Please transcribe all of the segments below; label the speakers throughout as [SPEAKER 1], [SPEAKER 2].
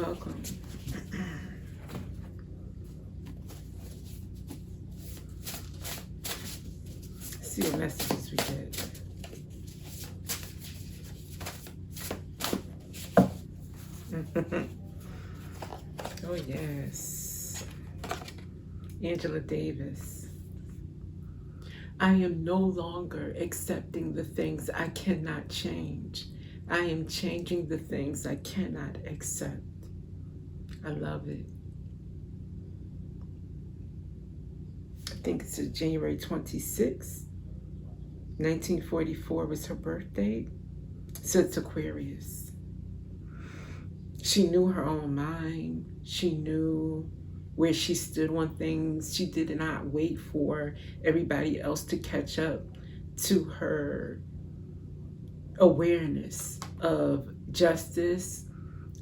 [SPEAKER 1] welcome. See what messages we get. Oh, yes. Angela Davis. I am no longer accepting the things I cannot change. I am changing the things I cannot accept. I love it. I think it's January 26th. 1944 was her birthday. So it's Aquarius. She knew her own mind. She knew where she stood on things. She did not wait for everybody else to catch up to her awareness of justice,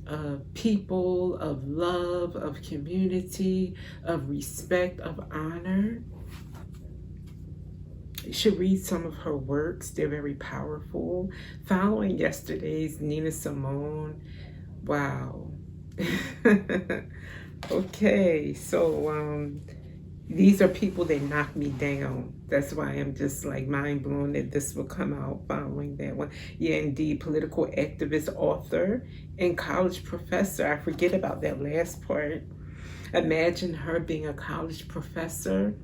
[SPEAKER 1] of people, of love, of community, of respect, of honor. You should read some of her works. They're very powerful. Following yesterday's Nina Simone. Wow. Okay, so these are people that knock me down. That's why I'm just like mind blown that this will come out following that one. Yeah, indeed, political activist, author, and college professor. I forget about that last part. Imagine her being a college professor.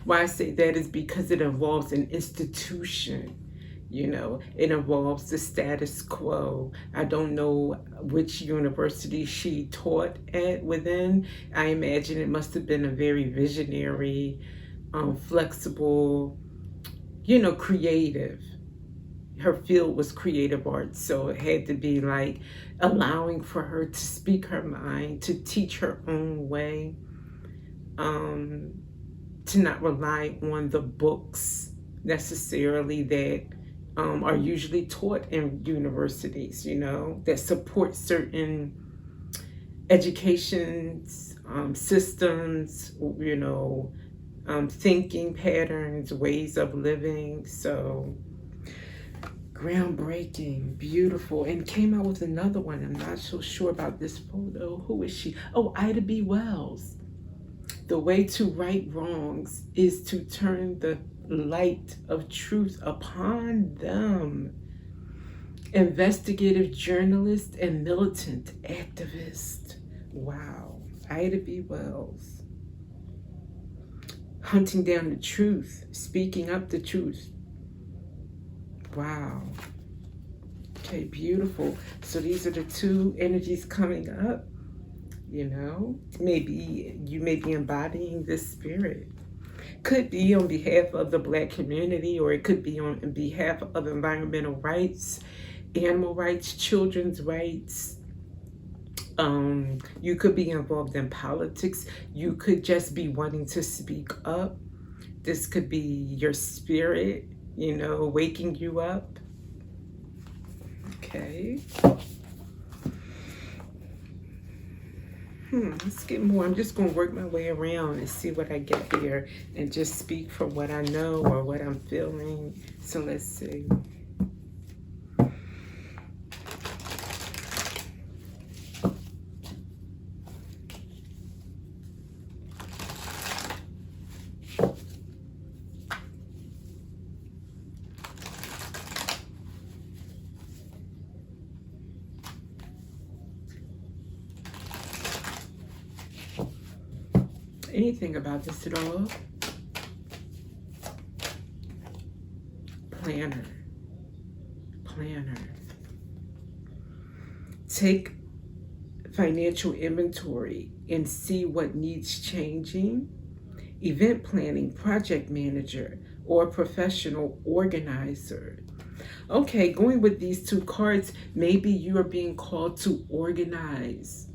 [SPEAKER 1] Why I say that is because it involves an institution. You know, it involves the status quo. I don't know which university she taught at within. I imagine it must have been a very visionary, flexible, you know, creative. Her field was creative arts, so it had to be like allowing for her to speak her mind, to teach her own way, to not rely on the books necessarily that are usually taught in universities, you know, that support certain education systems, you know, thinking patterns, ways of living. So groundbreaking, beautiful, and came out with another one. I'm not so sure about this photo. Who is she? Oh, Ida B. Wells. The way to right wrongs is to turn the light of truth upon them. Investigative journalist and militant activist. Wow. Ida B. Wells. Hunting down the truth, speaking up the truth. Wow. Okay, beautiful. So these are the two energies coming up. You know, maybe you may be embodying this spirit. Could be on behalf of the Black community, or it could be on behalf of environmental rights, animal rights, children's rights. You could be involved in politics. You could just be wanting to speak up. This could be your spirit, you know, waking you up. Okay. Let's get more. I'm just going to work my way around and see what I get here and just speak from what I know or what I'm feeling. So let's see. Anything about this at all? Planner. Take financial inventory and see what needs changing. Event planning, project manager, or professional organizer. Okay, going with these two cards, maybe you are being called to organize.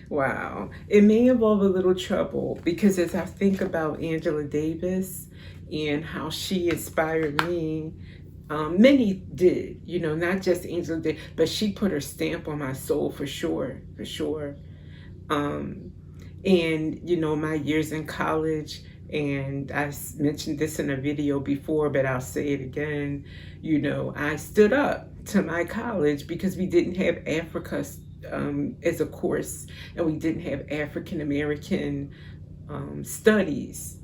[SPEAKER 1] Wow. It may involve a little trouble because as I think about Angela Davis and how she inspired me, many did, you know, not just Angela Davis, but she put her stamp on my soul for sure. And, you know, my years in college And I mentioned this in a video before, but I'll say it again. You know, I stood up to my college because we didn't have Africa as a course, and we didn't have African American studies.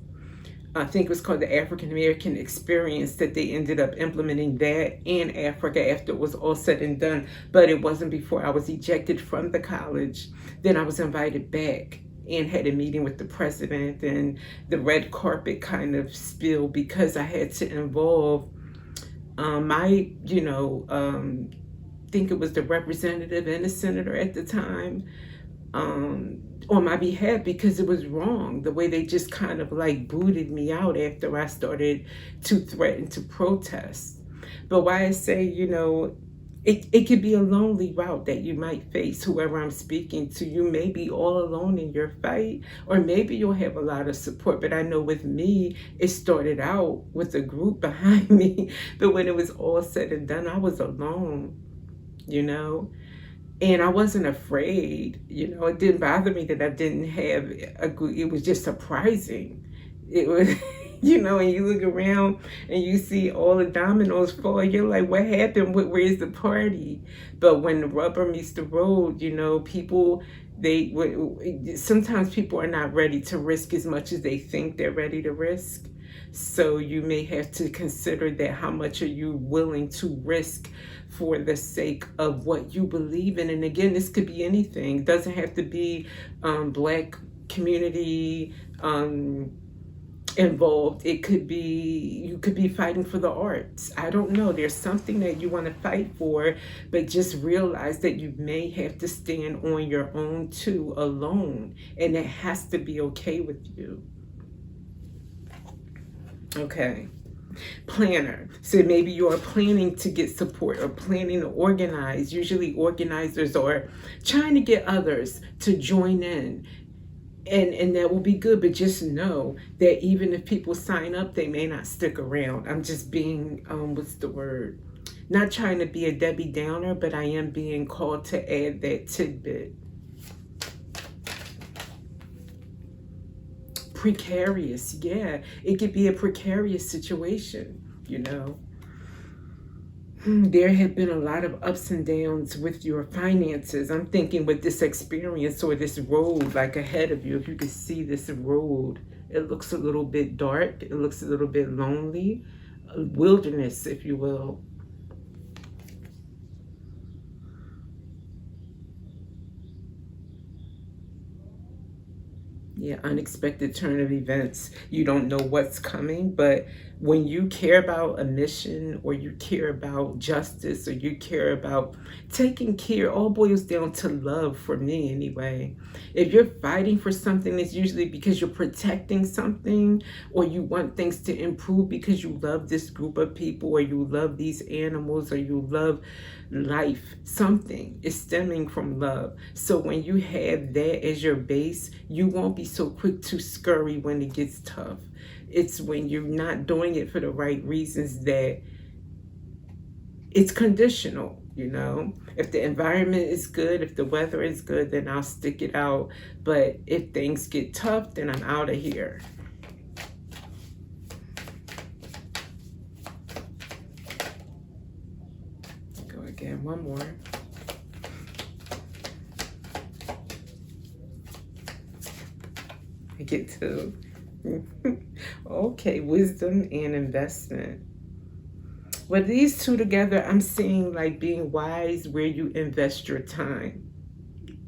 [SPEAKER 1] I think it was called the African American Experience, that they ended up implementing that in Africa after it was all said and done. But it wasn't before I was ejected from the college. Then I was invited back and had a meeting with the president, and the red carpet kind of spill, because I had to involve my, think it was the representative and the senator at the time, on my behalf, because it was wrong the way they just kind of like booted me out after I started to threaten to protest. But why I say, it could be a lonely route that you might face. Whoever I'm speaking to, you may be all alone in your fight, or maybe you'll have a lot of support. But I know with me, it started out with a group behind me, but when it was all said and done, I was alone, and I wasn't afraid. It didn't bother me that I didn't have a group. It was just surprising. It was, and you look around and you see all the dominoes fall. You're like, what happened? Where's the party? But when the rubber meets the road, people, sometimes people are not ready to risk as much as they think they're ready to risk. So you may have to consider that. How much are you willing to risk for the sake of what you believe in? And again, this could be anything. It doesn't have to be Black community involved. It could be, you could be fighting for the arts. I don't know. There's something that you want to fight for, but just realize that you may have to stand on your own too, alone. And it has to be okay with you. Okay. Planner. So maybe you are planning to get support or planning to organize. Usually organizers are trying to get others to join in. And that will be good, but just know that even if people sign up, they may not stick around. I'm just being, what's the word? Not trying to be a Debbie Downer, but I am being called to add that tidbit. Precarious, yeah. It could be a precarious situation, There have been a lot of ups and downs with your finances. I'm thinking with this experience or this road like ahead of you, if you can see this road, it looks a little bit dark. It looks a little bit lonely, wilderness, if you will. Yeah, unexpected turn of events. You don't know what's coming, but when you care about a mission, or you care about justice, or you care about taking care, all boils down to love, for me anyway. If you're fighting for something, it's usually because you're protecting something, or you want things to improve because you love this group of people, or you love these animals, or you love life. Something is stemming from love. So when you have that as your base, you won't be so quick to scurry when it gets tough. It's when you're not doing it for the right reasons that it's conditional. If the environment is good, if the weather is good, then I'll stick it out. But if things get tough, then I'm out of here. Go again, one more. I get to okay, wisdom and investment. Well, these two together, I'm seeing like being wise where you invest your time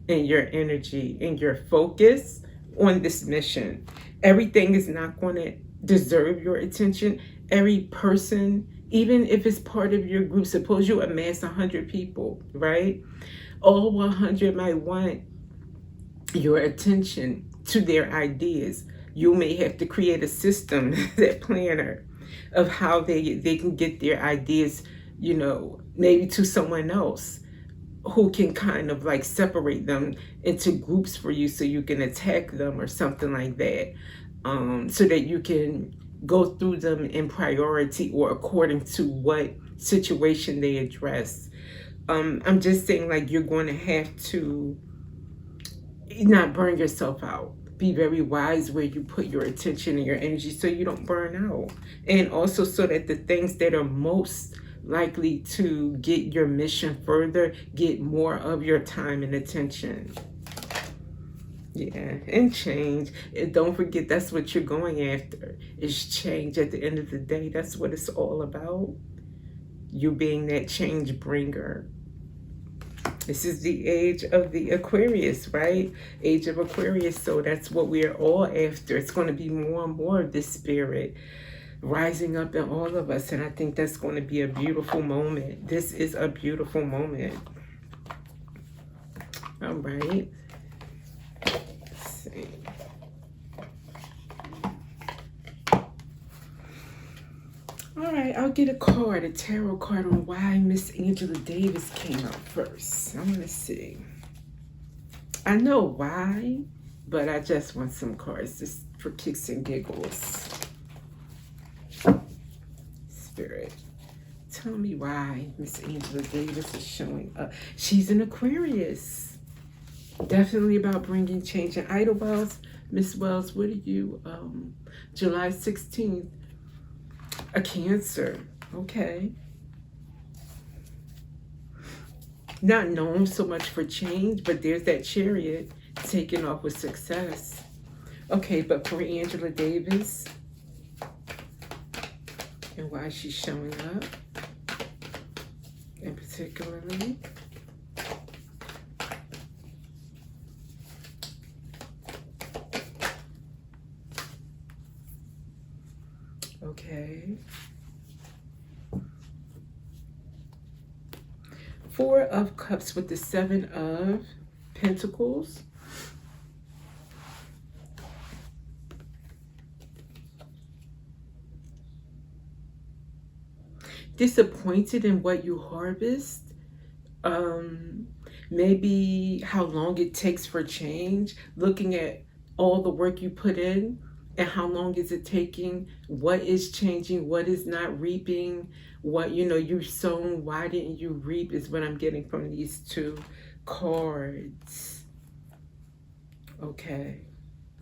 [SPEAKER 1] and your energy and your focus on this mission. Everything is not going to deserve your attention. Every person, even if it's part of your group, suppose you amass 100 people, right? All 100 might want your attention to their ideas. You may have to create a system, that planner, of how they can get their ideas, maybe to someone else who can kind of like separate them into groups for you, so you can attack them or something like that, so that you can go through them in priority or according to what situation they address. I'm just saying, like, you're going to have to not burn yourself out, be very wise where you put your attention and your energy so you don't burn out. And also so that the things that are most likely to get your mission further get more of your time and attention. Yeah, and change. And don't forget, that's what you're going after, is change. At the end of the day, that's what it's all about. You being that change bringer. This is the age of the Aquarius, right? Age of Aquarius. So that's what we're all after. It's going to be more and more of this spirit rising up in all of us. And I think that's going to be a beautiful moment. This is a beautiful moment. All right. Let's see. All right, I'll get a card, a tarot card on why Miss Angela Davis came out first. I want to see. I know why, but I just want some cards just for kicks and giggles. Spirit, tell me why Miss Angela Davis is showing up. She's an Aquarius. Definitely about bringing change. And Idlewild, Miss Wells, what are you? July 16th. A Cancer. Okay. Not known so much for change, but there's that Chariot taking off with success. Okay, but for Angela Davis and why she's showing up in particularly. Okay. 4 of Cups with the 7 of Pentacles. Disappointed in what you harvest. Maybe how long it takes for change. Looking at all the work you put in. And how long is it taking? What is changing? What is not reaping? What, you've sown, why didn't you reap, is what I'm getting from these 2 cards. Okay.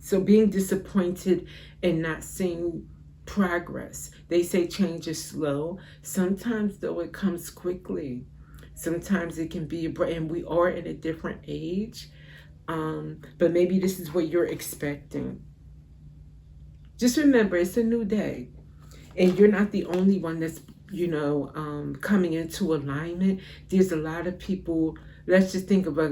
[SPEAKER 1] So being disappointed and not seeing progress. They say change is slow. Sometimes, though, it comes quickly. Sometimes it can be, and we are in a different age. But maybe this is what you're expecting. Just remember, it's a new day. And you're not the only one that's, coming into alignment. There's a lot of people. Let's just think of a,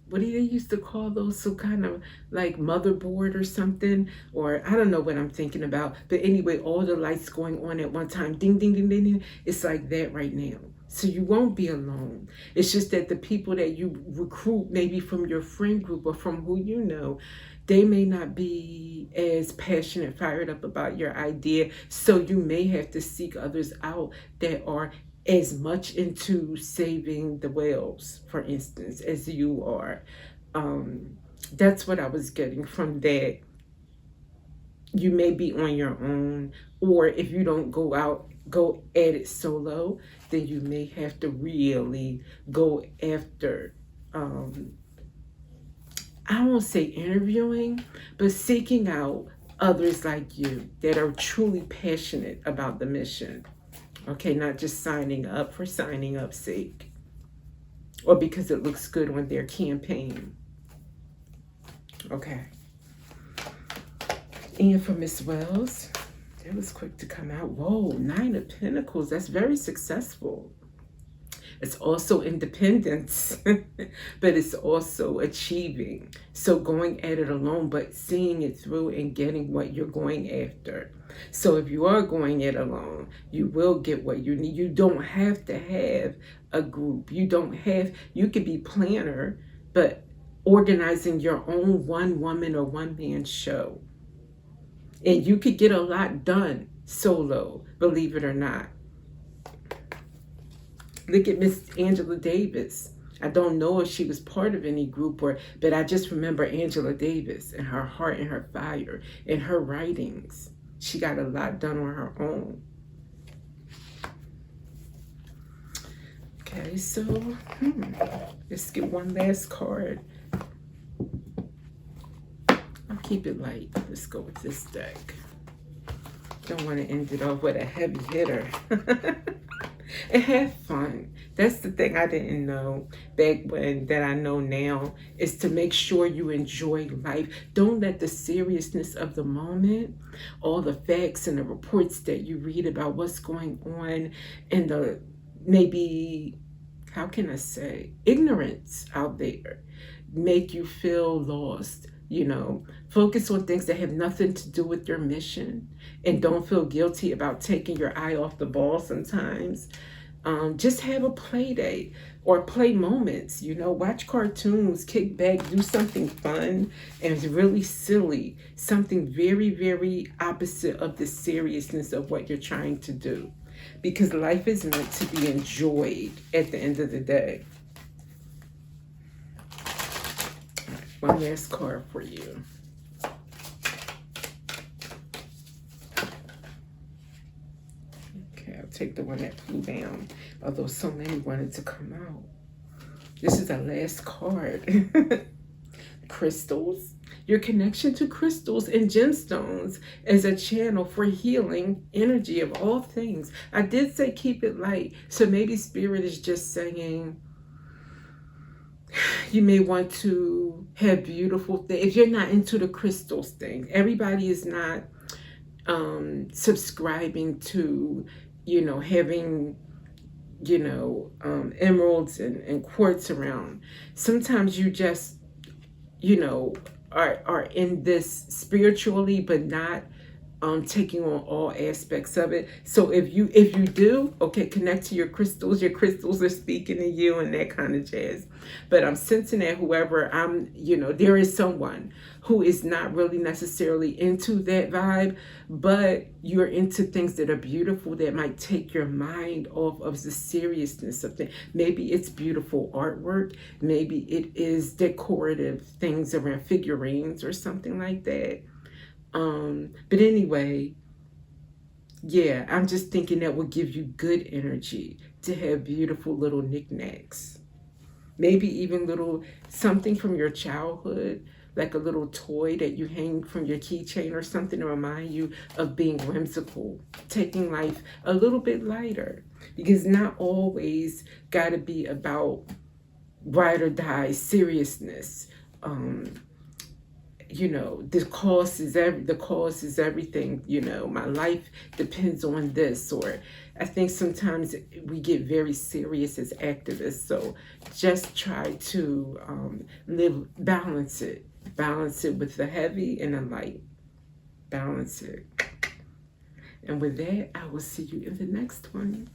[SPEAKER 1] what do they used to call those? So kind of like motherboard or something. Or I don't know what I'm thinking about. But anyway, all the lights going on at one time. Ding, ding, ding, ding, ding. It's like that right now. So you won't be alone. It's just that the people that you recruit, maybe from your friend group or from who you know, they may not be as passionate, fired up about your idea. So you may have to seek others out that are as much into saving the whales, for instance, as you are. That's what I was getting from that. You may be on your own, or if you don't go at it solo, then you may have to really go after, I won't say interviewing, but seeking out others like you that are truly passionate about the mission. Okay, not just signing up for signing up's sake or because it looks good on their campaign. Okay. And for Miss Wells, that was quick to come out. Whoa, 9 of Pentacles. That's very successful. It's also independence, but it's also achieving. So going at it alone, but seeing it through and getting what you're going after. So if you are going it alone, you will get what you need. You don't have to have a group. You could be planner, but organizing your own one woman or one man show. And you could get a lot done solo, believe it or not. Look at Miss Angela Davis. I don't know if she was part of any group, but I just remember Angela Davis and her heart and her fire and her writings. She got a lot done on her own. Okay, so let's get one last card. Keep it light. Let's go with this deck. Don't want to end it off with a heavy hitter. And have fun. That's the thing I didn't know back when that I know now, is to make sure you enjoy life. Don't let the seriousness of the moment, all the facts and the reports that you read about what's going on, and the maybe, how can I say, ignorance out there, make you feel lost. Focus on things that have nothing to do with your mission, and don't feel guilty about taking your eye off the ball sometimes. Just have a play day or play moments, watch cartoons, kick back, do something fun and really silly, something very, very opposite of the seriousness of what you're trying to do, because life is meant to be enjoyed at the end of the day. One last card for you. Okay, I'll take the one that flew down, although so many wanted to come out. This is the last card. Crystals. Your connection to crystals and gemstones as a channel for healing energy of all things. I did say keep it light, so maybe Spirit is just saying, you may want to have beautiful things. If you're not into the crystals thing, everybody is not subscribing to, having, emeralds and quartz around. Sometimes you just, are in this spiritually, but not taking on all aspects of it. So if you do, okay, connect to your crystals. Your crystals are speaking to you and that kind of jazz. But I'm sensing that whoever there is someone who is not really necessarily into that vibe, but you're into things that are beautiful, that might take your mind off of the seriousness of things. Maybe it's beautiful artwork. Maybe it is decorative things around figurines or something like that. But anyway, yeah, I'm just thinking that will give you good energy to have beautiful little knickknacks. Maybe even little something from your childhood, like a little toy that you hang from your keychain or something to remind you of being whimsical, taking life a little bit lighter, because not always got to be about ride or die seriousness. The cost is everything. My life depends on this. Or I think sometimes we get very serious as activists. So just try to balance it with the heavy and the light. Balance it. And with that, I will see you in the next one.